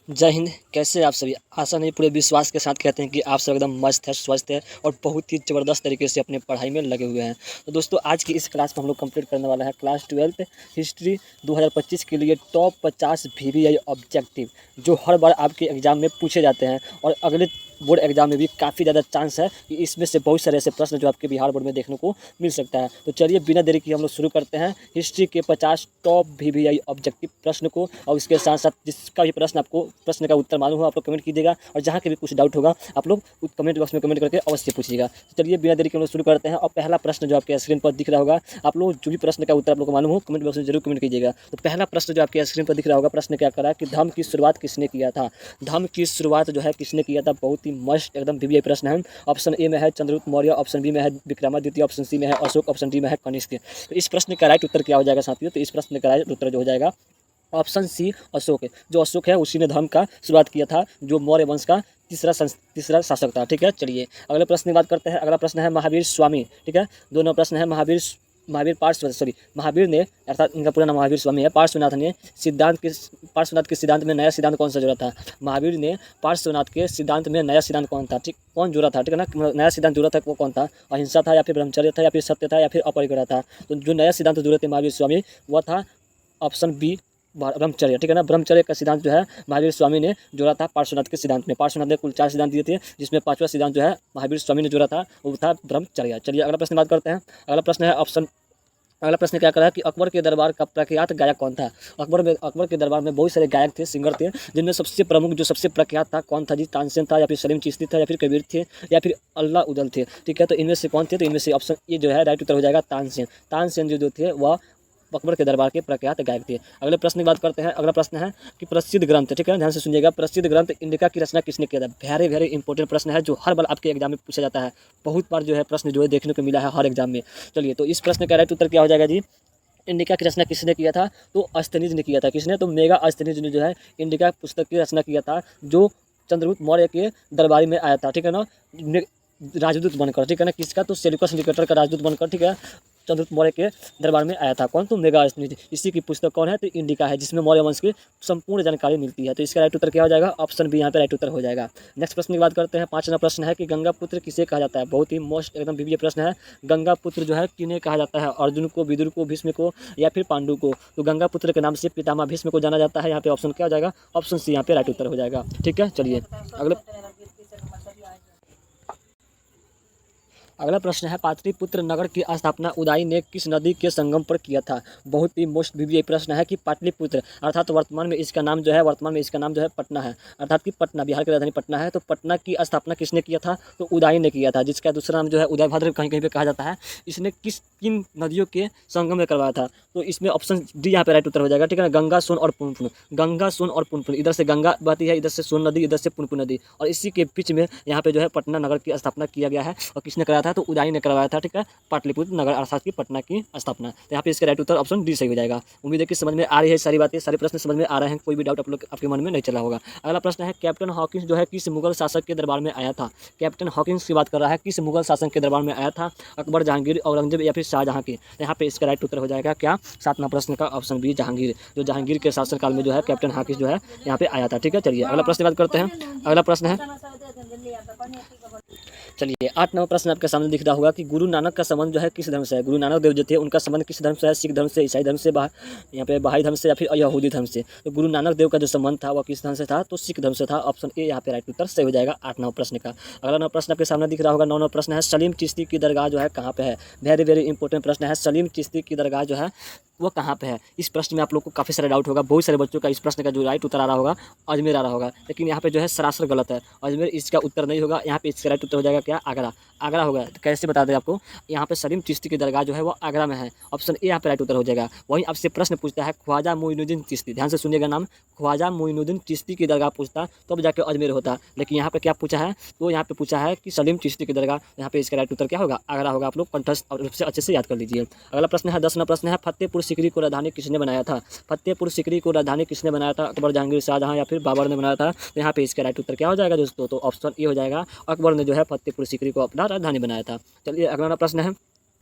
जय हिंद। कैसे आप सभी? आशा नहीं पूरे विश्वास के साथ कहते हैं कि आप सब एकदम मस्त है, स्वस्थ है और बहुत ही ज़बरदस्त तरीके से अपने पढ़ाई में लगे हुए हैं। तो दोस्तों, आज की इस क्लास में हम लोग कंप्लीट करने वाला है क्लास 12th हिस्ट्री 2025 के लिए टॉप 50 वीवीआई ऑब्जेक्टिव, जो हर बार आपके एग्जाम में पूछे जाते हैं और अगले बोर्ड एग्जाम में भी काफ़ी ज़्यादा चांस है कि इसमें से बहुत सारे ऐसे प्रश्न जो आपके बिहार बोर्ड में देखने को मिल सकता है। तो चलिए बिना देरी के हम लोग शुरू करते हैं हिस्ट्री के 50 टॉप वीवीआई ऑब्जेक्टिव प्रश्न को। और इसके साथ साथ जिसका भी प्रश्न का उत्तर मालूम हो आप लोग कमेंट कीजिएगा, और जहाँ के भी कुछ डाउट होगा आप लोग कमेंट बॉक्स में कमेंट करके अवश्य पूछिएगा। तो चलिए बिना देरी के हम लोग शुरू करते हैं। और पहला प्रश्न जो आपके स्क्रीन पर दिख रहा होगा, आप लोग जो भी प्रश्न का उत्तर आप लोग को मालूम हो कमेंट बॉक्स में जरूर कमेंट कीजिएगा। तो पहला प्रश्न जो आपके स्क्रीन पर दिख रहा होगा, प्रश्न क्या करा कि धर्म की शुरुआत किसने किया था? धर्म की शुरुआत जो है किसने किया था? बहुत ही मस्त एकदम वीवीआई प्रश्न है। ऑप्शन ए में है चंद्रगुप्त मौर्य, ऑप्शन बी में है विक्रमादित्य, ऑप्शन सी में है अशोक, ऑप्शन डी में है कनिष्क। तो इस प्रश्न का राइट उत्तर क्या हो जाएगा साथियों? तो इस प्रश्न का राइट उत्तर जो हो जाएगा ऑप्शन सी अशोक है। जो अशोक है उसी ने धर्म का शुरुआत किया था, जो मौर्य वंश का तीसरा शासक था। ठीक है, चलिए अगले प्रश्न की बात करते हैं। अगला प्रश्न है महावीर स्वामी। ठीक है, दोनों प्रश्न है महावीर ने, अर्थात इनका पूरा नाम महावीर स्वामी है, पार्श्वनाथ ने पार्श्वनाथ के सिद्धांत में नया सिद्धांत कौन सा जोड़ा था? महावीर ने पार्श्वनाथ के सिद्धांत में नया सिद्धांत कौन था? ठीक, कौन जोड़ा था? ठीक है ना, नया सिद्धांत जोड़ा था वो कौन था? अहिंसा था, या फिर ब्रह्मचर्य था, या फिर सत्य था, या फिर अपरिग्रह था? तो जो नया सिद्धांत जोड़े थे महावीर स्वामी वह था ऑप्शन बी ब्रह्मचर्य। ठीक है ना, ब्रह्मचर्य का सिद्धांत जो है महावीर स्वामी ने जोड़ा था पार्श्वनाथ के सिद्धांत में। पार्श्वनाथ ने कुल 4 सिद्धांत दिए थे, जिसमें 5वां सिद्धांत जो है महावीर स्वामी ने जोड़ा था वो था ब्रह्मचर्य। चलिए अगला प्रश्न बात करते हैं। अगला प्रश्न क्या करा कि अकबर के दरबार का प्रख्यात गायक कौन था? अकबर के दरबार में बहुत सारे गायक थे, सिंगर थे, जिनमें सबसे प्रमुख जो सबसे प्रख्यात था कौन था जी? तानसेन था, या फिर सलीम चिश्ती था, या फिर कबीर थे, या फिर अल्लाह उदल थे। ठीक है, तो इनमें से कौन थे? तो इनमें से ऑप्शन ये जो है राइट उत्तर हो जाएगा तानसेन। तानसेन जो थे वह अकबर के दरबार के प्रख्यात गायक थे। अगले प्रश्न की बात करते हैं। अगला प्रश्न है कि प्रसिद्ध ग्रंथ, ठीक है ध्यान से सुनिएगा, प्रसिद्ध ग्रंथ इंडिका की रचना किसने किया था? वेरी वेरी इंपॉर्टेंट प्रश्न है, जो हर बार आपके एग्जाम में पूछा जाता है। बहुत बार जो है प्रश्न जो है देखने को मिला है हर एग्जाम में। चलिए, तो इस प्रश्न का राइट उत्तर क्या हो जाएगा जी? इंडिका की रचना किसने किया था? तो अस्थनीज ने किया था। किसने? तो मेगा अस्थनीज ने जो है इंडिका पुस्तक की रचना किया था, जो चंद्रगुप्त मौर्य के दरबार में आया था। ठीक है ना, राजदूत बनकर। ठीक है ना, किसका? तो सेल्यूकस निकेटर का राजदूत बनकर। ठीक है, चंद्रगुप्त मौर्य के दरबार में आया था। कौन? तो मेगा अस्थनीज। इसी की पुस्तक कौन है? तो इंडिका है, जिसमें मौर्य वंश की संपूर्ण जानकारी मिलती है। तो इसका राइट उत्तर क्या हो जाएगा? ऑप्शन बी यहाँ पे राइट उत्तर हो जाएगा। नेक्स्ट प्रश्न की बात करते हैं। 5वां प्रश्न है कि गंगा पुत्र किसे कहा जाता है? बहुत ही मोस्ट एकदम वीवीआई प्रश्न है। गंगा पुत्र जो है किन्हें कहा जाता है? अर्जुन को, विदुर को, भीष्म को, या फिर पांडु को? तो गंगा पुत्र के नाम से पितामह भीष्म को जाना जाता है। यहाँ पे ऑप्शन क्या हो जाएगा? ऑप्शन सी यहाँ पे राइट उत्तर हो जाएगा। ठीक है, चलिए अगला प्रश्न है पाटलिपुत्र नगर की स्थापना उदय ने किस नदी के संगम पर किया था? बहुत ही मोस्ट वीवीआई प्रश्न है कि पाटलिपुत्र अर्थात वर्तमान में इसका नाम जो है पटना है, अर्थात कि पटना बिहार की राजधानी पटना है। तो पटना की स्थापना किसने किया था? तो उदय ने किया था, जिसका दूसरा नाम जो है उदयभद्र कहीं कहीं पे कहा जाता है। इसने किन नदियों के संगम में करवाया था? तो इसमें ऑप्शन डी यहाँ पे राइट उत्तर हो जाएगा। ठीक है ना, गंगा, सोन और पुनपुन। गंगा, सोन और पुनपुन, इधर से गंगा बहती है, इधर से सोन नदी, इधर से पुनपुन नदी, और इसी के बीच में यहाँ पे जो है पटना नगर की स्थापना किया गया है। और किसने कराया था? तो उदय ने करवाया था। ठीक है, पाटलिपुत्र नगर अर्थात की पटना की स्थापना। तो यहाँ पे इसका राइट उत्तर ऑप्शन डी सही हो जाएगा। उम्मीद है कि समझ में आ रही है सारी बातें, सारे प्रश्न समझ में आ रहे हैं, कोई भी डाउट आप लोग आपके मन में नहीं चला होगा। अगला प्रश्न है कैप्टन हॉकिंस जो है किस मुगल शासक के दरबार में आया था? कैप्टन हॉकिंस की बात कर रहा है, किस मुगल शासक के दरबार में आया था? अकबर, जहांगीर, औरंगजेब, या फिर शाहजहां के? यहाँ पे इसका राइट उत्तर हो जाएगा क्या? 7वां प्रश्न का ऑप्शन बी जहांगीर। जो जहांगीर के शासनकाल में जो है कैप्टन हॉकिंस जो है यहाँ पे आया था। ठीक है, चलिए अगला प्रश्न की बात करते हैं। अगला प्रश्न है, चलिए 8 नंबर प्रश्न आपके सामने दिख रहा होगा कि गुरु नानक का संबंध जो है किस धर्म से है? गुरु नानक देव जो थे उनका संबंध किस धर्म से है? सिख धर्म से, ईसाई धर्म से, यहाँ पे बहाई धर्म से, या फिर यहूदी धर्म से? तो गुरु नानक देव का जो संबंध था वह किस धर्म से था? तो सिख धर्म से था। ऑप्शन ए यहाँ पे राइट उत्तर सही हो जाएगा 8 नंबर प्रश्न का। अगला नंबर प्रश्न आपके सामने दिख रहा होगा 9 नंबर प्रश्न है सलीम चिश्ती की दरगाह जो है कहाँ पे है? वेरी वेरी इंपॉर्टेंट प्रश्न है। सलीम चिश्ती की दरगाह जो है वो कहाँ पे है? इस प्रश्न में आप लोग को काफ़ी सारा डाउट होगा। बहुत सारे बच्चों का इस प्रश्न का जो राइट उत्तर आ रहा होगा अजमेर आ रहा होगा, लेकिन यहाँ पे जो है सरासर गलत है। अजमेर इसका उत्तर नहीं होगा। यहाँ पे इसका राइट उत्तर हो जाएगा क्या? आगरा। आगरा होगा। तो कैसे बता दें आपको, यहाँ पे सलीम चिश्ती की दरगाह जो है वो आगरा में है। ऑप्शन ए यहाँ पे राइट उत्तर हो जाएगा। वहीं आपसे प्रश्न पूछता है ख्वाजा मोइनुद्दीन चिश्ती, ध्यान से सुनिएगा नाम, ख्वाजा मोइनुद्दीन चिश्ती की दरगाह पूछता तो अब जाके अजमेर होता, लेकिन यहाँ पे क्या पूछा है? तो यहाँ पे पूछा है कि सलीम चिश्ती की दरगाह। यहाँ पे इसका राइट उत्तर क्या होगा? आगरा होगा। आप लोग कंठस्थ रूप से अच्छे से याद कर लीजिए। अगला प्रश्न है 10वां प्रश्न है फतेहपुर सीकरी को राजधानी किसने बनाया था? फतेहपुर सीकरी को राजधानी किसने बनाया था? अकबर, जहांगीर, शाहजहां, या फिर बाबर ने बनाया था? तो यहाँ पे इसका राइट उत्तर क्या हो जाएगा दोस्तों? तो ऑप्शन ए हो जाएगा, अकबर ने जो है फतेहपुर सीकरी को अपना राजधानी बनाया था। चलिए अगला प्रश्न है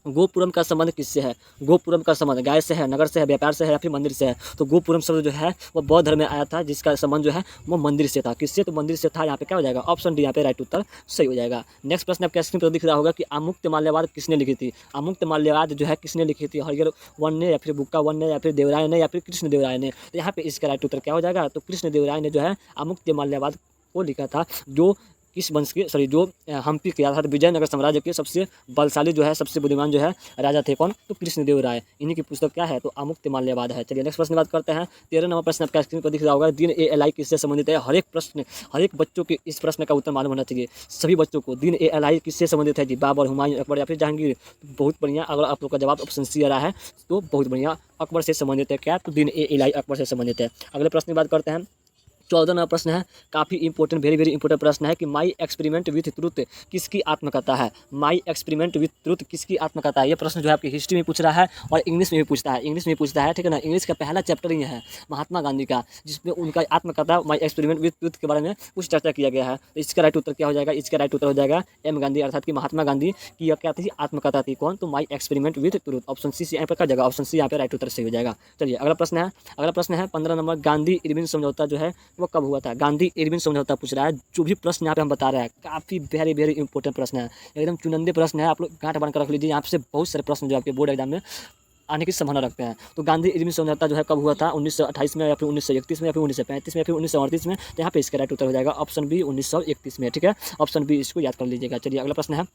गोपुरम का संबंध किससे है? गोपुरम का संबंध गाय से है, नगर से है, व्यापार से है या फिर मंदिर से है? तो गोपुरम शब्द जो है वो बौद्ध धर्म में आया था, जिसका संबंध जो है वो मंदिर से था। किससे? तो मंदिर से था। यहाँ पे क्या हो जाएगा? ऑप्शन डी यहाँ पे राइट उत्तर सही हो जाएगा। नेक्स्ट प्रश्न आपके स्क्रीन पर दिख रहा होगा कि अमुक्त माल्यवाद किसने लिखी थी? अमुक्त माल्यवाद जो है किसने लिखी थी? हरिहर वन ने, या फिर बुक्का वन ने, या फिर देवराय ने, या फिर कृष्ण देवराय ने? तो यहाँ पे इसका राइट उत्तर क्या हो जाएगा? तो कृष्ण देवराय ने जो है अमुक्त माल्यवाद को लिखा था, जो किस वंश के जो हम्पी किया था, तो विजयनगर साम्राज्य के सबसे बलशाली जो है, सबसे बुद्धिमान जो है राजा थे कौन? तो कृष्णदेव राय। इन्हीं की पुस्तक क्या है? तो अमुक्त माल्यवाद है। चलिए नेक्स्ट प्रश्न बात करते हैं। 13 नंबर प्रश्न आपका स्क्रीन पर दिख रहा होगा। दिन ए एल आई किससे संबंधित है? हर एक प्रश्न, हर एक बच्चों के इस प्रश्न का उत्तर मालूम होना चाहिए, सभी बच्चों को। दिन ए एल आई किससे संबंधित है जी? बाबर, हुमायूं, अकबर या फिर जहांगीर? बहुत बढ़िया। अगर आप लोग का जवाब ऑप्शन सी आ रहा है तो बहुत बढ़िया, अकबर से संबंधित है। क्या? तो दिन ए एल आई अकबर से संबंधित है। अगले प्रश्न की बात करते हैं। 14 नंबर प्रश्न है, काफ़ी इंपॉर्टेंट, वेरी वेरी इंपॉर्टेंट प्रश्न है कि माई एक्सपेरिमेंट विथ ट्रुथ किसकी आत्मकथा है? माई एक्सपेरिमेंट विथ ट्रुथ किसकी आत्मकथा है? ये प्रश्न जो है आपकी हिस्ट्री में पूछ रहा है और इंग्लिश में भी पूछता है। इंग्लिश में भी पूछता है, ठीक है ना। इंग्लिश का पहला चैप्टर ही है महात्मा गांधी का, जिसमें उनका आत्मकथा माई एक्सपेरिमेंट विथ ट्रुथ के बारे में कुछ चर्चा किया गया है। तो इसका राइट उत्तर क्या हो जाएगा? इसका राइट उत्तर हो जाएगा एम गांधी, अर्थात कि महात्मा गांधी की क्या थी? आत्मकथा थी। कौन? तो my experiment with truth. Option C यहाँ पर क्या जाएगा? ऑप्शन सी यहाँ पे राइट उत्तर सही हो जाएगा। चलिए अगला प्रश्न है। अगला प्रश्न है 15 नंबर, गांधी इरविन समझौता जो है वो कब हुआ था? गांधी इरविन समझौता पूछ रहा है। जो भी प्रश्न यहाँ पे हम बता रहे हैं काफ़ी वेरी वेरी इंपॉर्टेंट प्रश्न है, एकदम चुनिंदे प्रश्न है। आप लोग गांठ बांध कर रख लीजिए, यहाँ से बहुत सारे प्रश्न जो आपके बोर्ड एग्जाम में आने की संभावना रखते हैं। तो गांधी इरविन समझौता जो है कब हुआ था? 1928 में, या फिर 1931 में, या फिर 1935 में, या फिर 1938 में? तो यहाँ पे इसका राइट उत्तर हो जाएगा ऑप्शन बी 1931 में। ठीक है, ऑप्शन बी इसको याद कर लीजिएगा। चलिए अगला प्रश्न है।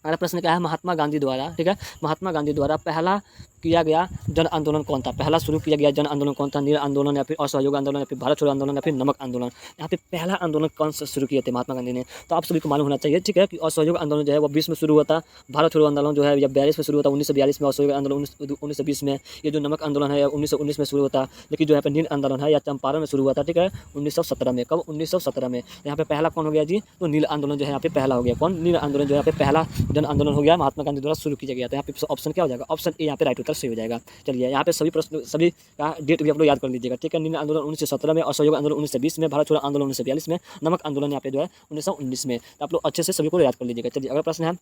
अगला प्रश्न क्या है? महात्मा गांधी द्वारा, ठीक है, महात्मा गांधी द्वारा पहला किया गया जन आंदोलन कौन था? पहला शुरू किया गया जन आंदोलन कौन था? नील आंदोलन, या फिर असहयोग आंदोलन, या फिर भारत छोड़ो आंदोलन, या फिर नमक आंदोलन? यहाँ पे पहला आंदोलन कौन सा शुरू किए थे महात्मा गांधी ने? तो आप सभी को मालूम होना चाहिए, ठीक है, कि असहयोग आंदोलन जो है वो 20 में शुरू हुआ था। भारत छोड़ो आंदोलन जो है या 42 में शुरू हुआ था, 1942 में। असहयोग आंदोलन 1920 में। ये जो नमक आंदोलन है 1919 में शुरू होता। लेकिन जो यहाँ पे नील आंदोलन है या चंपारण में शुरू हुआ था, ठीक है, 1917 में। कब? 1917 में। यहाँ पे पहला कौन हो गया जी? तो नील आंदोलन जो है यहाँ पे पहला हो गया। कौन? नील आंदोलन जो है यहाँ पे पहला जन आंदोलन हो गया, महात्मा गांधी द्वारा शुरू किया गया था। यहाँ पे ऑप्शन क्या हो जाएगा? ऑप्शन ए यहाँ पे राइट उत्तर सही हो जाएगा। चलिए यहाँ पे सभी प्रश्न, सभी का डेट भी आप लोग याद कर लीजिएगा, ठीक है। नील आंदोलन 1917 में, असहयोग आंदोलन 1920 में, भारत छोड़ो आंदोलन 1942 में, नमक आंदोलन यहाँ पे जो है 1919 में। तो आप लोग अच्छे से सभी को याद कर लीजिएगा। चलिए अगला प्रश्न है।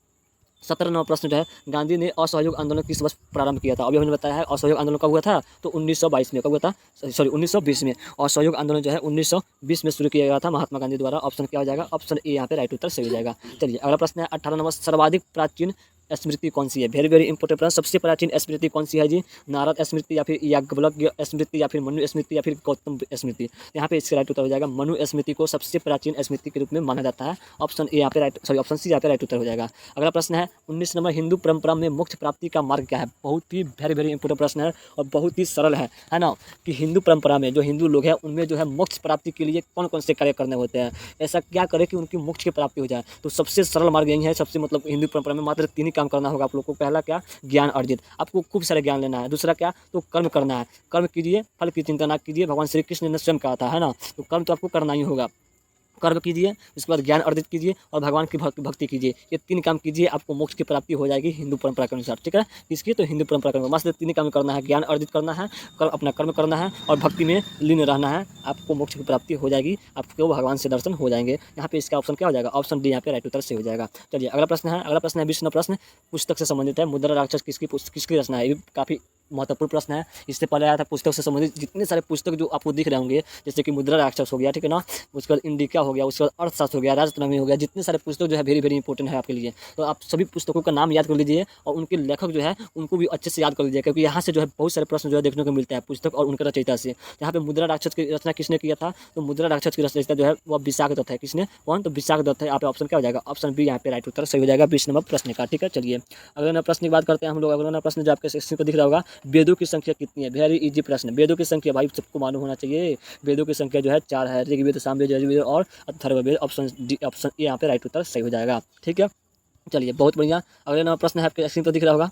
17 नंबर प्रश्न जो है, गांधी ने असहयोग आंदोलन किस वर्ष प्रारंभ किया था? अभी हमने बताया है असहयोग आंदोलन कब हुआ था? तो 1922 में। कब हुआ था? सॉरी 1920 में। असहयोग आंदोलन जो है 1920 में शुरू किया गया था महात्मा गांधी द्वारा। ऑप्शन क्या हो जाएगा? ऑप्शन ए यहाँ पे राइट उत्तर सही हो जाएगा। चलिए अगला प्रश्न है। 18 नंबर, सर्वाधिक प्राचीन स्मृति कौन सी है? वेरी वेरी इंपॉर्टेंट प्रश्न। सबसे प्राचीन स्मृति कौन सी है जी? नारद स्मृति, या फिर याज्ञवल्क्य स्मृति, या फिर मनु स्मृति, या फिर गौतम स्मृति? यहाँ पे इसका राइट उत्तर हो जाएगा मनु स्मृति को सबसे प्राचीन स्मृति के रूप में माना जाता है। ऑप्शन ए यहाँ पे राइट, सॉरी ऑप्शन सी यहाँ पे राइट उत्तर हो जाएगा। अगला प्रश्न है 19 नंबर, हिंदू परंपरा में मोक्ष प्राप्ति का मार्ग क्या है? बहुत ही वेरी वेरी इंपॉर्टेंट प्रश्न है और बहुत ही सरल है ना, कि हिंदू परंपरा में जो हिंदू लोग हैं उनमें जो है मोक्ष प्राप्ति के लिए कौन कौन से कार्य करने होते हैं, ऐसा क्या करें कि उनकी मोक्ष की प्राप्ति हो जाए? तो सबसे सरल मार्ग यही है। सबसे मतलब हिंदू परंपरा में मात्र 3 ही काम करना होगा आप लोग को। पहला क्या? ज्ञान अर्जित, आपको खूब सारे ज्ञान लेना है। दूसरा क्या? तो कर्म करना है, कर्म कीजिए, फल की चिंता ना कीजिए। भगवान श्री कृष्ण ने स्वयं कहा था, है ना, तो कर्म तो आपको करना ही होगा। कर्म कीजिए, उसके बाद ज्ञान अर्जित कीजिए और भगवान की भक्ति कीजिए। ये 3 काम कीजिए, आपको मोक्ष की प्राप्ति हो जाएगी हिंदू परंपरा के अनुसार, ठीक है। इसकी तो हिंदू परंपरा के अनुसार मात्र 3 काम करना है, ज्ञान अर्जित करना है, अपना कर्म करना है और भक्ति में लीन रहना है, आपको मोक्ष की प्राप्ति हो जाएगी, आपको भगवान से दर्शन हो जाएंगे। यहाँ पे इसका ऑप्शन क्या हो जाएगा? ऑप्शन डी यहाँ पे राइट उत्तर से हो जाएगा। चलिए अगला प्रश्न है। अगला प्रश्न है 20 प्रश्न, पुस्तक से संबंधित है। मुद्रा राक्षस किसकी रचना है? ये काफ़ी महत्वपूर्ण प्रश्न है। इससे पहले आया था पुस्तक से संबंधित जितने सारे पुस्तक जो आपको दिख रहे होंगे, जैसे कि मुद्रा राक्षस हो गया, ठीक है ना, उसके बाद इंडिका हो गया, उसके बाद अर्थशास्त्र हो गया, राजतंत्र हो गया, जितने सारे पुस्तक जो है वेरी वेरी इंपॉर्टेंट है आपके लिए। तो आप सभी पुस्तकों का नाम याद कर लीजिए और उनके लेखक जो है उनको भी अच्छे से याद कर लीजिए, क्योंकि यहाँ से जो है बहुत सारे प्रश्न जो है देखने को मिलता है पुस्तक और उनके रचयिता से। यहाँ पे मुद्रा राक्षस की रचना किसने किया था? तो मुद्रा राक्षस की रचयिता जो है वो विशाख दत्त है। किसने? कौन? तो विशाख दत्त है। यहाँ पे ऑप्शन क्या हो जाएगा? ऑप्शन बी यहाँ पे राइट उत्तर सही हो जाएगा 20 नंबर प्रश्न का, ठीक है। चलिए अगला प्रश्न की बात करते हैं हम लोग। अगला प्रश्न जो आपके सेक्शन को दिख रहा होगा, वेदों की संख्या कितनी है? वेरी इजी प्रश्न। वेदों की संख्या भाई सबको मालूम होना चाहिए। वेदों की संख्या जो है 4 है, ऋग्वेद, सामवेद, यजुर्वेद और Atharvaveda. Option D, option A यहाँ पे राइट उत्तर सही हो जाएगा, ठीक है। चलिए बहुत बढ़िया। अगले नंबर प्रश्न है आपके स्क्रीन पर दिख रहा होगा।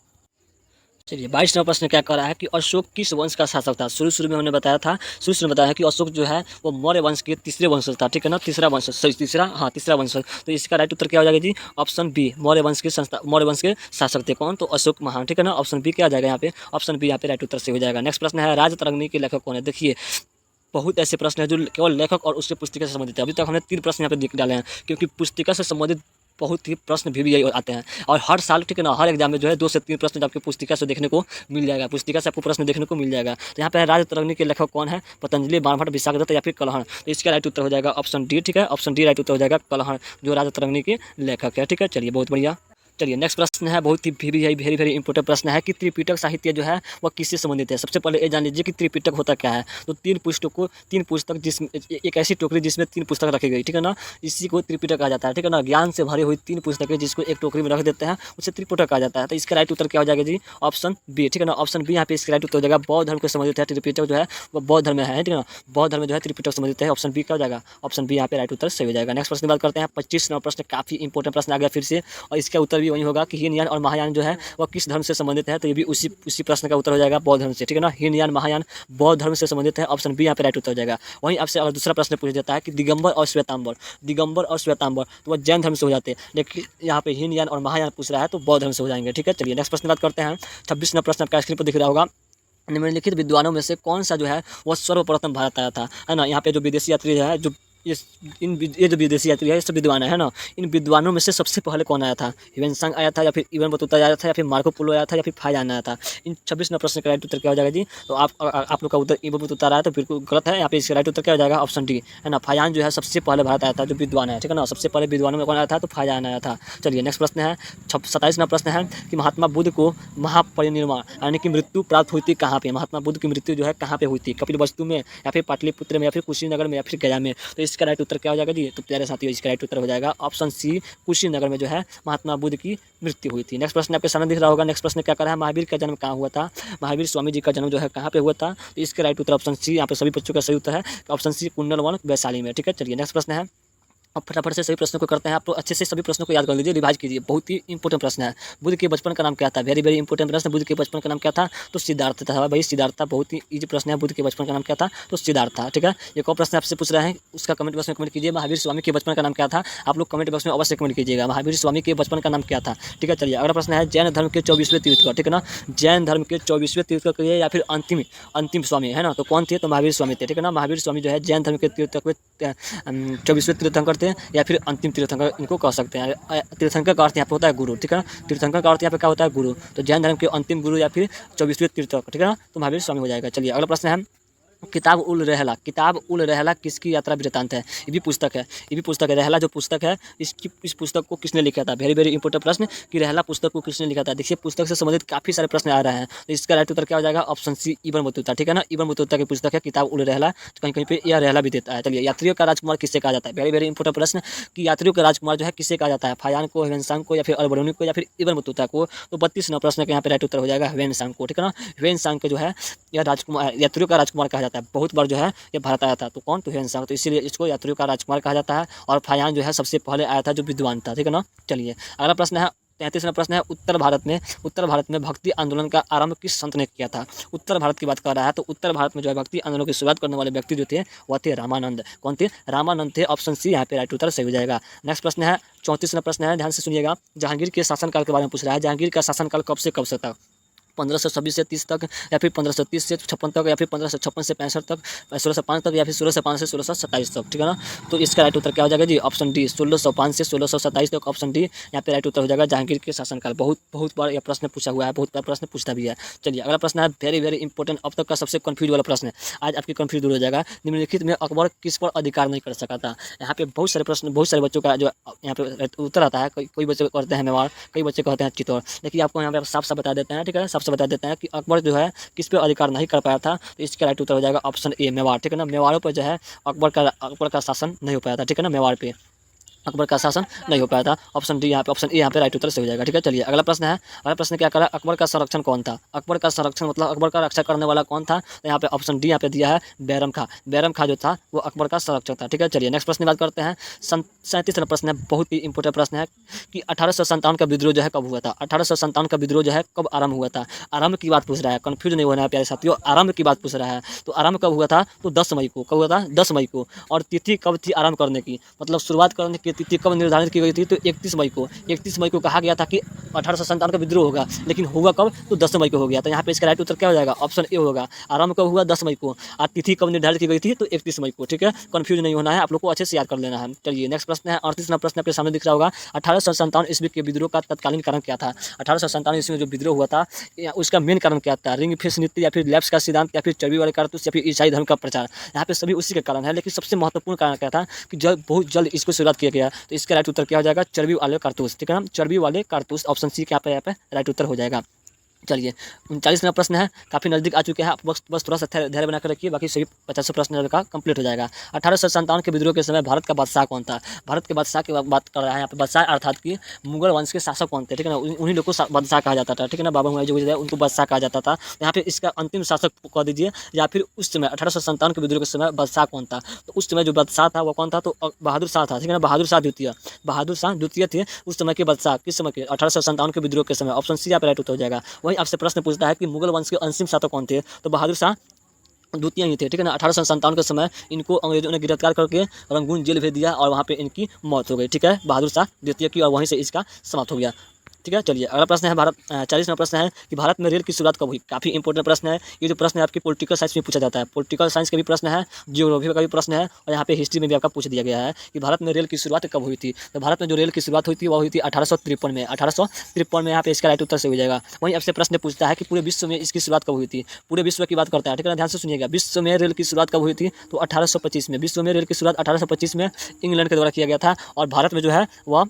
चलिए 22 नंबर प्रश्न क्या कर रहा है कि अशोक किस वंश का शासक था? शुरू में हमने बताया था, शुरू में बताया कि अशोक जो है वो मौर्य वंश के तीसरे वंशज था, ठीक है ना, तीसरा वंशज, तीसरा वंशज। तो इसका राइट उत्तर क्या हो जाएगा जी? ऑप्शन बी, मौर्य वंश के शासक थे। कौन? तो अशोक महान, ठीक है ना। ऑप्शन बी क्या आ जाएगा यहाँ पे? ऑप्शन बी यहाँ पे राइट उत्तर से हो जाएगा। नेक्स्ट प्रश्न है, राजतरंगिणी के लेखक कौन है? देखिए बहुत ऐसे प्रश्न है जो केवल लेखक और उसके पुस्तिका से संबंधित है। अभी तक हमने 3 प्रश्न यहाँ पे डाले हैं, क्योंकि पुस्तिका से संबंधित बहुत ही प्रश्न भी आते हैं। और हर साल ठीक है ना, हर एग्जाम में जो है 2 से 3 प्रश्न आपकी पुस्तिका से देखने को मिल जाएगा, पुस्तिका से आपको प्रश्न देखने को मिल जाएगा। तो यहाँ पे है राजतरंगिणी के लेखक कौन है, पतंजलि, बाणभट्ट, विशाखदत्त या फिर कलहण। तो इसका राइट उत्तर हो जाएगा ऑप्शन डी, ठीक है, ऑप्शन डी राइट उत्तर हो जाएगा कलहण, जो राजतरंगिणी के लेखक है। ठीक है, चलिए बहुत बढ़िया। चलिए नेक्स्ट प्रश्न है, बहुत ही वेरी वेरी इंपॉर्टेंट प्रश्न है कि त्रिपिटक साहित्य जो है वह किससे संबंधित है। सबसे पहले ये जान लीजिए कि त्रिपिटक होता क्या है। तो 3 पुस्तक जिसमें एक ऐसी टोकरी जिसमें 3 पुस्तक रखी गई, ठीक है ना, इसी को त्रिपिटक कहा जाता है। ठीक है ना, ज्ञान से भरी हुई 3 पुस्तकें जिसको एक टोकरी में रख देते हैं उसे त्रिपिटक कहा जाता है। तो इसका राइट उत्तर क्या हो जाएगा जी, ऑप्शन बी, ठीक है ना, ऑप्शन बी यहाँ पे इसका राइट उत्तर हो जाएगा। बौद्ध धर्म के संबंधित है त्रिपिटक जो है वो बौद्ध धर्म में है, ठीक है ना, बौद्ध धर्म जो है त्रिपिटक संबंधित है। ऑप्शन बी क्या हो जाएगा, ऑप्शन बी यहाँ पे राइट उत्तर सही हो जाएगा। नेक्स्ट प्रश्न की बात करते हैं, 25 नंबर प्रश्न, काफी इंपॉर्टेंट प्रश्न आ गया फिर से, और इसका उत्तर भी वही होगा कि हीनयान और महायान जो है वह किस धर्म से संबंधित है। तो ये भी उसी प्रश्न का उत्तर हो जाएगा बौद्ध धर्म से, ठीक है ना, हीनयान महायान बौद्ध धर्म से संबंधित है। ऑप्शन बी यहाँ पे राइट उत्तर हो जाएगा। वहीं आपसे अगर दूसरा प्रश्न पूछ देता है कि दिगंबर और श्वेतांबर, दिगंबर और श्वेतांबर तो वह जैन धर्म से हो जाते हैं, लेकिन यहाँ पे हीनयान और महायान पूछ रहा है तो बौद्ध धर्म से हो जाएंगे। ठीक है, चलिए नेक्स्ट प्रश्न की बात करते हैं। 26 नंबर प्रश्न आपका स्क्रीन पर दिख रहा होगा, निम्नलिखित विद्वानों में से कौन सा जो है वह सर्वप्रथम भारत आया था, है ना। यहाँ पे जो विदेशी यात्री है, जो ये जो विदेशी यात्री है, ये सब विद्वान है ना, इन विद्वानों में से सबसे पहले कौन आया था, ह्वेनसांग आया था या फिर इब्न बतूता आया था या फिर मार्को पोलो आया था या फिर फाहियान आया था। इन 26 नंबर प्रश्न का राइट उत्तर क्या हो जाएगा जी। तो आप लोग का उत्तर इब्न बतूता रहा है तो बिल्कुल गलत है। यहाँ पे इसका राइट उत्तर क्या हो जाएगा, ऑप्शन डी, है ना, फाहियान जो है सबसे पहले भारत आया था, जो विद्वान है, ठीक है ना, सबसे पहले विद्वानों में कौन आया था, तो फाहियान आया था। चलिए नेक्स्ट प्रश्न है, 27 नंबर प्रश्न है कि महात्मा बुद्ध को महापरिनिर्वाण यानी कि मृत्यु प्राप्त हुई थी कहाँ पे, महात्मा बुद्ध की मृत्यु जो है कहाँ पे हुई थी, कपिलवस्तु में या फिर पाटलिपुत्र में या फिर कुशीनगर में या फिर गया में। तो इसका राइट उत्तर क्या हो जाएगा जी। तो प्यारे साथियों इसका राइट उत्तर हो जाएगा ऑप्शन सी, कुशीनगर में जो है महात्मा बुद्ध की मृत्यु हुई थी। नेक्स्ट प्रश्न आपके सामने दिख रहा होगा, नेक्स्ट प्रश्न क्या कर रहा है, महावीर का जन्म कहाँ हुआ था, महावीर स्वामी जी का जन्म जो है कहाँ पे हुआ था। तो इसका राइट उत्तर ऑप्शन सी, यहाँ पे सभी बच्चों का सही उत्तर है ऑप्शन सी, कुंडलवन वैशाली में। ठीक है, चलिए नेक्स्ट प्रश्न है, अब फटाफट से सभी प्रश्नों को करते हैं। आप लोग अच्छे से सभी प्रश्नों को याद कर लीजिए, रिवाइज कीजिए, बहुत ही इंपॉर्टेंट प्रश्न है। बुद्ध के बचपन का नाम क्या था, वेरी वेरी इंपॉर्टेंट प्रश्न। बुद्ध के बचपन का नाम क्या था, तो सिद्धार्थ था भाई, सिद्धार्थ था, बहुत ही इजी प्रश्न है। बुद्ध के बचपन का नाम क्या था, तो सिद्धार्थ था। ठीक है, एक और प्रश्न आपसे पूछ रहे हैं, उसका कमेंट बॉक्स में कमेंट कीजिए, महावीर स्वामी के बचपन का नाम क्या था। आप लोग कमेंट बॉक्स में अवश्य कमेंट कीजिएगा, महावीर स्वामी के बचपन का नाम क्या था। ठीक है, चलिए अगला प्रश्न है, जैन धर्म के 24वें तीर्थकर, ठीक है ना, जैन धर्म के 24वें तीर्थकर या फिर अंतिम स्वामी है ना, तो कौन थे, तो महावीर स्वामी थे। ठीक है ना, महावीर स्वामी जो है जैन धर्म के 24वें तीर्थंकर थे या फिर अंतिम तीर्थंकर इनको कह सकते हैं। तीर्थंकर का अर्थ यहाँ पे होता है गुरु, ठीक है ना, तीर्थंकर का अर्थ यहाँ पे क्या होता है, गुरु। तो जैन धर्म के अंतिम गुरु या फिर 24वें तीर्थंकर, ठीक है ना, तो महावीर स्वामी हो जाएगा। चलिए अगला प्रश्न है, किताब उल रहला, किताब उल रहला किसकी यात्रा वृत्तांत है। ये भी पुस्तक है, ये भी पुस्तक है, रहला जो पुस्तक है इस पुस्तक को किसने लिखा था। वेरी वेरी इंपॉर्टेंट प्रश्न कि रहला पुस्तक को किसने लिखा था। देखिए पुस्तक से संबंधित काफी सारे प्रश्न आ रहे हैं, तो इसका राइट उत्तर क्या हो जाएगा, ऑप्शन सी, इब्न बतूता। ठीक है ना, इब्न बतूता की पुस्तक है किताब उल रहला, कहीं कहीं पे यह रहला भी देता है। चलिए यात्रियों का राजकुमार किससे कहा जाता है, वेरी वेरी इंपॉर्टेंट प्रश्न कि यात्रियों का राजकुमार जो है किससे कहा जाता है, फाहियान को, ह्वेनसांग को या फिर अल-बरूनी को या फिर इब्न बतूता को। तो 32 नंबर प्रश्न का यहाँ पे राइट उत्तर हो जाएगा ह्वेनसांग को। ठीक है ना, ह्वेनसांग के जो है यह राजकुमार, यात्रियों का राजकुमार कहा जाता है। बहुत बार जो है ये भारत आया था, तो कौन, तो ह्वेनसांग, तो इसीलिए इसको यात्रियों का राजकुमार कहा जाता है। और फाहियान जो है सबसे पहले आया था जो विद्वान था। ठीक है ना, चलिए अगला प्रश्न है, 33वां प्रश्न है, उत्तर भारत में भक्ति आंदोलन का आरंभ किस संत ने किया था। उत्तर भारत की बात कर रहा है, तो उत्तर भारत में जो है भक्ति आंदोलन की शुरुआत करने वाले व्यक्ति जो थे वह थे रामानंद। कौन थे, रामानंद थे। ऑप्शन सी यहाँ पे राइट उत्तर सही हो जाएगा। नेक्स्ट प्रश्न है, 34वां प्रश्न है, ध्यान से सुनिएगा, जहांगीर के शासनकाल के बारे में पूछ रहा है। जहांगीर का शासनकाल कब से कब से था, 1526 से 30 तक या फिर 1530 से 56 तक या फिर 1556 से 65 तक, 1605 तक या फिर 1605 से 1627 तक। ठीक है ना, तो इसका राइट उत्तर क्या हो जाएगा जी, ऑप्शन डी, 1605 से 1627 तक, ऑप्शन डी यहाँ पे राइट उत्तर हो जाएगा जहांगीर के शासनकाल। बहुत बार यह प्रश्न पूछा हुआ है, बहुत बार प्रश्न पूछता भी है। चलिए अगला प्रश्न है, वेरी वेरी इंपॉर्टेंट, अब तक का सबसे कन्फ्यूज वाला प्रश्न है, आज आपकी कन्फ्यूज दूर हो जाएगा। निम्नलिखित में अकबर किस पर अधिकार नहीं कर सका था। यहाँ पे बहुत सारे प्रश्न, बहुत सारे बच्चों का जो यहाँ पे उत्तर आता है, कोई बच्चे कहते हैं मेवाड़, कई बच्चे कहते हैं चित्तौड़, लेकिन आपको यहाँ पे साफ साफ बता देते हैं। ठीक है, साफ साफ बता देते हैं कि अकबर जो है किस पे अधिकार नहीं कर पाया था। तो इसका राइट उत्तर हो जाएगा ऑप्शन ए, मेवाड़। ठीक है ना, मेवाड़ों पर जो है अकबर का शासन नहीं हो पाया था। ठीक है ना, मेवाड़ पे अकबर का शासन नहीं हो पाया था। ऑप्शन डी यहाँ पे, ऑप्शन ए यहाँ पे राइट उत्तर से हो जाएगा। ठीक है, चलिए अगला प्रश्न है, अगला प्रश्न क्या करा, अकबर का संरक्षण कौन था। अकबर का संरक्षण मतलब अकबर का रक्षा करने वाला कौन था, तो यहाँ पे ऑप्शन डी यहाँ पे दिया है बैरम खां। बैरम खां जो था वो अकबर का संरक्षक था। ठीक है, चलिए नेक्स्ट प्रश्न की बात करते हैं। 37वां प्रश्न है, बहुत ही इंपॉर्टेंट प्रश्न है कि 1857 का विद्रोह जो है कब हुआ था। 1857 का विद्रोह जो है कब आरंभ हुआ था। आरंभ की बात पूछ रहा है, कन्फ्यूज नहीं होना है प्यारे साथियों, आरंभ की बात पूछ रहा है। तो आरंभ कब हुआ था, तो 10 मई को। कब हुआ था, 10 मई को। और तिथि कब थी आरंभ करने की, मतलब शुरुआत करने की तिथि कब निर्धारित की गई थी? तो 31 मई को। 31 मई को कहा गया था कि 1857 का विद्रोह होगा, लेकिन हुआ कब? तो 10 मई को हो गया। तो यहाँ पे इसका राइट उत्तर क्या हो जाएगा? ऑप्शन ए होगा। आरंभ कब हुआ? 10 मई को। और तिथि कब निर्धारित की गई थी? तो 31 मई को। ठीक है, कंफ्यूज नहीं होना है, आप लोग को अच्छे से याद कर लेना है। चलिए नेक्स्ट प्रश्न है, 38वां प्रश्न आपके सामने दिख रहा होगा। 1857 ईस्वी के विद्रोह का तत्कालीन कारण क्या था? 1857 ईस्वी में जो विद्रोह हुआ था उसका मेन कारण क्या था? रिंग फिश नीति, या फिर लैप्स का सिद्धांत, या फिर चर्बी वाले कारतूस, या फिर ईसाई धर्म का प्रचार? यहाँ पे सभी उसी के कारण है, लेकिन सबसे महत्वपूर्ण कारण क्या था कि बहुत जल्द इसको शुरुआत किया गया। तो इसका राइट उत्तर क्या हो जाएगा? चर्बी वाले कारतूस। ठीक है ना, चर्बी वाले कारतूस, ऑप्शन सी यहाँ पे राइट उत्तर हो जाएगा। चलिए 39वां प्रश्न है, काफ़ी नज़दीक आ चुके हैं आप, बस थोड़ा सा धैर्य बनाकर रखिए, बाकी सभी 50 प्रश्न का कंप्लीट हो जाएगा। 1857 के विद्रोह के समय भारत का बादशाह कौन था? भारत के बादशाह की बात कर रहा है यहाँ पे। बादशाह अर्थात कि मुगल वंश के शासक कौन थे? ठीक है ना, उन्हीं लोग को बादशाह कहा जाता था। ठीक है ना, बाबर हुमायूं जो है उनको बादशाह कहा जाता था। तो यहाँ पे इसका अंतिम शासक कह दीजिए, या फिर उस समय 1857 के विद्रोह के समय बादशाह कौन था? तो उस समय जो बादशाह था वो कौन था? तो बहादुर शाह था। ठीक है ना, बहादुर शाह द्वितीय थे उस समय के बादशाह। किस समय के? 1857 के विद्रोह के समय। ऑप्शन सी यहाँ पे राइट उत्तर हो जाएगा। वहीं आपसे प्रश्न पूछता है कि मुगल वंश के अंतिम शासक कौन थे? तो बहादुर शाह द्वितीय ही थे। ठीक है ना, 1857 के समय इनको अंग्रेजों ने गिरफ्तार करके रंगून जेल भेज दिया और वहाँ पे इनकी मौत हो गई। ठीक है, बहादुर शाह द्वितीय की, और वहीं से इसका समाप्त हो गया। ठीक है, चलिए अगला प्रश्न है 40वां प्रश्न है कि भारत में रेल की शुरुआत कब हुई? काफ़ी इंपॉर्टेंट प्रश्न है। ये जो प्रश्न है आपकी पॉलिटिकल साइंस में पूछा जाता है। पॉलिटिकल साइंस का भी प्रश्न है, जियोग्राफी का भी प्रश्न है, और यहाँ पे हिस्ट्री में भी आपका पूछ दिया गया है कि भारत में रेल की शुरुआत कब हुई थी? तो भारत में जो रेल की शुरुआत हुई थी वो हुई थी 1853 में। 1853 में यहाँ पे इसका राइट उत्तर से हो जाएगा। वहीं आपसे प्रश्न पूछता है कि पूरे विश्व में इसकी शुरुआत कब हुई थी? पूरे विश्व की बात करता है। ठीक है ना, ध्यान से सुनिएगा। विश्व में रेल की शुरुआत कब हुई थी? तो 1825 में। विश्व में रेल की शुरुआत 1825 में इंग्लैंड के द्वारा किया गया था, और भारत में जो है वह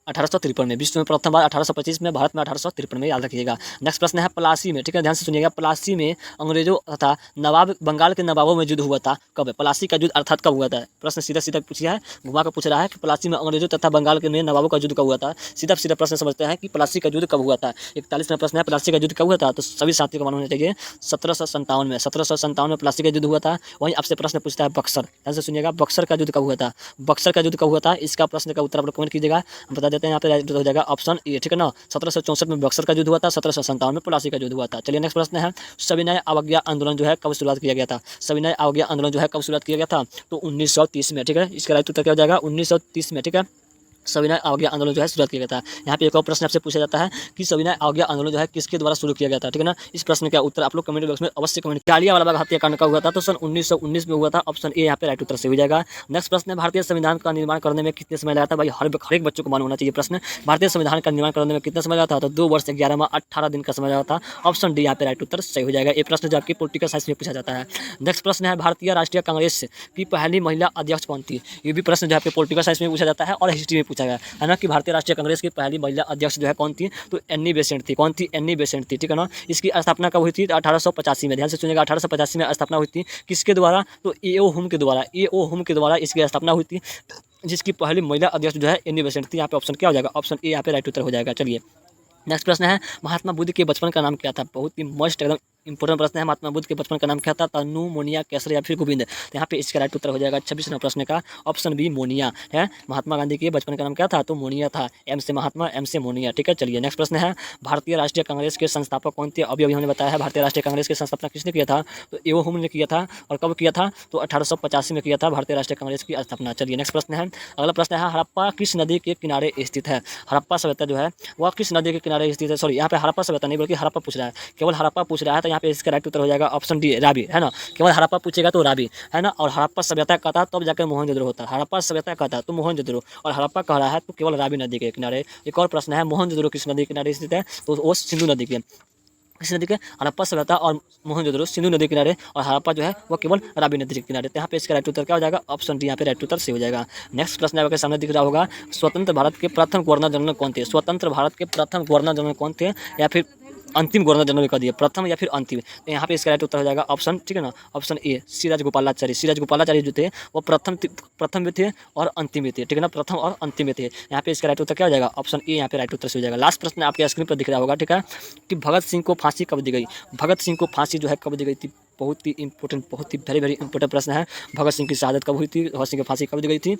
1853 में। विश्व में प्रथम बार 1825 में, भारत में 1853 में, याद रखिएगा। नेक्स्ट प्रश्न है प्लासी में। ठीक है, ध्यान से सुनिएगा। प्लासी में अंग्रेजों तथा नवाब बंगाल के नवाबों में युद्ध हुआ था कब? प्लासी का युद्ध अर्थात कब हुआ था? प्रश्न सीधा सीधा पूछा है, घुमा कर पूछ रहा है कि प्लासी में अंग्रेजों तथा बंगाल के नवाबों का युद्ध कब हुआ था। सीधा सीधा प्रश्न समझते हैं कि प्लासी का युद्ध कब हुआ था। 41वां प्रश्न है, प्लासी का युद्ध कब हुआ था? तो सभी साथियों को मालूम होना चाहिए 1757 में। 1757 में प्लासी का युद्ध हुआ था। वहीं आपसे प्रश्न पूछता है बक्सर। ध्यान से सुनिएगा, बक्सर का युद्ध कब हुआ था? बक्सर का युद्ध कब हुआ था? इसका प्रश्न का उत्तर आप लोग कमेंट कीजिएगा, हम बता देते हैं। यहाँ पे हो जाएगा ऑप्शन ए। ठीक है ना, 1764 में बक्सर का युद्ध हुआ था, 1757 में प्लासी का युद्ध हुआ था। चलिए नेक्स्ट प्रश्न है, सविनय अवज्ञा आंदोलन जो है कब शुरुआत किया गया था? सविनय अवज्ञा आंदोलन जो है कब शुरुआत किया गया था? तो 1930 में। ठीक है, इसका राइट उत्तर क्या हो जाएगा? 1930 में। ठीक है, सविनय अवज्ञा आंदोलन जो है शुरुआत किया गया था। यहाँ पे एक और प्रश्न आपसे पूछा जाता है कि सविनय अवज्ञा आंदोलन जो है किसके द्वारा शुरू किया गया था? ठीक है ना, इस प्रश्न का उत्तर आप लोग कमेंट बॉक्स में अवश्य कमेंट। जालियांवाला बाग हत्याकांड कब हुआ था? तो सन 1919 में हुआ था। ऑप्शन ए यहाँ पे राइट उत्तर से हो जाएगा। नेक्स्ट प्रश्न है, भारतीय संविधान का निर्माण करने में कितने समय लगा था? भाई हर एक बच्चों को मालूम होना चाहिए प्रश्न। भारतीय संविधान का निर्माण करने में कितना समय लगा था? तो 2 वर्ष 11 माह 18 दिन का समय लगा था। ऑप्शन डी यहाँ पे राइट उत्तर सही हो जाएगा। ये प्रश्न जो आपकी पॉलिटिकल साइंस में पूछा जाता है। नेक्स्ट प्रश्न है, भारतीय राष्ट्रीय कांग्रेस की पहली महिला अध्यक्ष कौन थी? ये भी प्रश्न जो आपके पॉलिटिकल साइंस में पूछा जाता है और हिस्ट्री में पूछा गया है ना, कि भारतीय राष्ट्रीय कांग्रेस की पहली महिला अध्यक्ष जो है कौन थी? तो एनी बेसेंट थी। कौन थी? एनी बेसेंट थी। ठीक है ना, इसकी स्थापना कब हुई थी? 1885 में। ध्यान से सुनिएगा, 1885 में स्थापना हुई थी। किसके द्वारा? तो ए.ओ. हुम के द्वारा। ए.ओ. हुम के द्वारा इसकी स्थापना हुई थी, जिसकी पहली महिला अध्यक्ष जो है एनी बेसेंट थी। यहाँ पे ऑप्शन क्या हो जाएगा? ऑप्शन ए यहाँ पे राइट उत्तर हो जाएगा। चलिए नेक्स्ट प्रश्न है, महात्मा बुद्ध के बचपन का नाम क्या था? बहुत ही मस्ट एकदम इंपॉर्टेंट प्रश्न है। महात्मा बुद्ध के बचपन का नाम क्या था? तन्नू, मोनिया, केसर या फिर गोविंद? तो यहाँ पे इसका राइट उत्तर हो जाएगा 26वां प्रश्न का ऑप्शन बी मोनिया है। महात्मा गांधी के बचपन का नाम क्या था? तो मोनिया था। एम से महात्मा, एम से मोनिया। ठीक है, चलिए नेक्स्ट प्रश्न है, भारतीय राष्ट्रीय कांग्रेस के संस्थापक कौन थे? अभी हमने बताया है भारतीय राष्ट्रीय कांग्रेस की स्थापना किसने किया था? तो ए.ओ. हुम ने किया था। और कब किया था? तो 1885 में किया था भारतीय राष्ट्रीय कांग्रेस की स्थापना। चलिए नेक्स्ट प्रश्न है, अगला प्रश्न है, हड़प्पा किस नदी के किनारे स्थित है? हड़प्पा सभ्यता जो है वह किस नदी के किनारे स्थित है? सॉरी, यहाँ पे हड़प्पा सभ्यता नहीं बल्कि हड़प्पा पूछ रहा है, केवल हड़प्पा पूछ रहा है। तो यहाँ पे इसका राइट उत्तर हो जाएगा ऑप्शन डी रावी, है ना। केवल हड़प्पा पूछेगा तो रावी, है ना। और हड़प्पा सभ्यता कहता तब जाकर मोहनजोदड़ो होता है। हड़प्पा सभ्यता कहता तो मोहनजोदड़ो, और हड़प्पा कह रहा है तो केवल रावी नदी के किनारे। एक और प्रश्न है, मोहनजोदड़ो किस नदी के किनारे स्थित है? तो वो सिंधु नदी के, किस नदी के? हड़प्पा सभ्यता और मोहनजोदड़ो सिंधु नदी के किनारे, और हड़प्पा जो है वो केवल रावी नदी के किनारे। तो यहाँ पे इसका राइट उत्तर क्या हो जाएगा? ऑप्शन डी यहाँ पे राइट उत्तर से हो जाएगा। नेक्स्ट प्रश्न आपके सामने दिख रहा होगा, स्वतंत्र भारत के प्रथम गवर्नर जनरल कौन थे? स्वतंत्र भारत के प्रथम गवर्नर जनरल कौन थे, या फिर अंतिम गवर्नर जनरल कर दिया, प्रथम या फिर अंतिम? तो यहाँ पे इसका राइट उत्तर हो जाएगा ऑप्शन, ठीक है ना, ऑप्शन ए सी राजगोपालाचारी। सी राजगोपालाचारी जो थे वो प्रथम भी थे और अंतिम भी थे। ठीक है ना, प्रथम और अंतिम भी थे। यहाँ पे इसका राइट उत्तर क्या हो जाएगा? ऑप्शन ए यहाँ पे राइट उत्तर से हो जाएगा। लास्ट प्रश्न आपके स्क्रीन पर दिख रहा होगा, ठीक है, कि भगत सिंह को फांसी कब दी गई? भगत सिंह को फांसी जो है कब दी गई थी? बहुत ही इंपॉर्टेंट, बहुत ही वेरी वेरी इंपॉर्टेंट प्रश्न है। भगत सिंह की शहादत कब हुई थी? भगत सिंह की फांसी कब दी गई थी?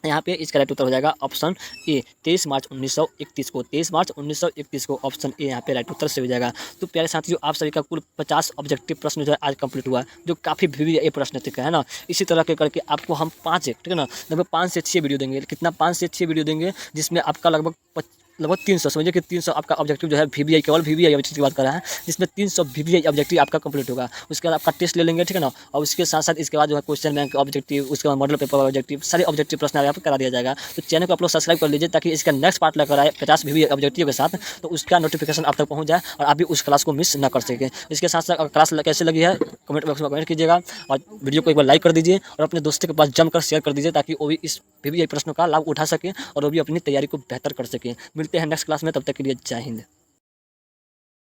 यहाँ पे इसका राइट उत्तर हो जाएगा ऑप्शन ए 23 मार्च 1931 को। 23 मार्च 1931 को ऑप्शन ए यहाँ पे राइट उत्तर से हो जाएगा। तो प्यारे साथियों, आप सभी का कुल 50 ऑब्जेक्टिव प्रश्न जो है आज कंप्लीट हुआ, जो काफ़ी VVIA प्रश्न थे, है ना। इसी तरह के करके आपको हम 5, ठीक है ना, लगभग 5 से 6 वीडियो देंगे। कितना? 5 से 6 वीडियो देंगे, जिसमें आपका लगभग 300, समझिए कि 300 आपका ऑब्जेक्टिव जो है VVI, केवल VVI ऑब्जेक्टिव की बात कर रहा है, जिसमें 300 VVI ऑब्जेक्टिव आपका कंप्लीट होगा। उसके बाद आपका टेस्ट ले लेंगे, ठीक है ना, और उसके साथ साथ इसके बाद जो है क्वेश्चन बैंक ऑब्जेक्टिव, उसके बाद मॉडल पेपर ऑब्जेक्टिव, सारे ऑब्जेक्टिव प्रश्न यहाँ पर करा दिया जाएगा। तो चैनल को आप लोग सब्सक्राइब कर लीजिए, ताकि इसका नेक्स्ट पार्ट लेकर आए 50 VVI ऑब्जेक्टिव के साथ, तो उसका नोटिफिकेशन आप तक पहुँच जाए और आप भी उस क्लास को मिस ना कर सकें। इसके साथ साथ क्लास कैसे लगी है कमेंट बॉक्स में कमेंट कीजिएगा, और वीडियो को एक बार लाइक कर दीजिए और अपने दोस्तों के पास जमकर शेयर कर दीजिए, ताकि वो भी इस VVI प्रश्नों का लाभ उठा सके और वो भी अपनी तैयारी को बेहतर कर सके। मिलते हैं नेक्स्ट क्लास में, तब तक के लिए जय हिंद।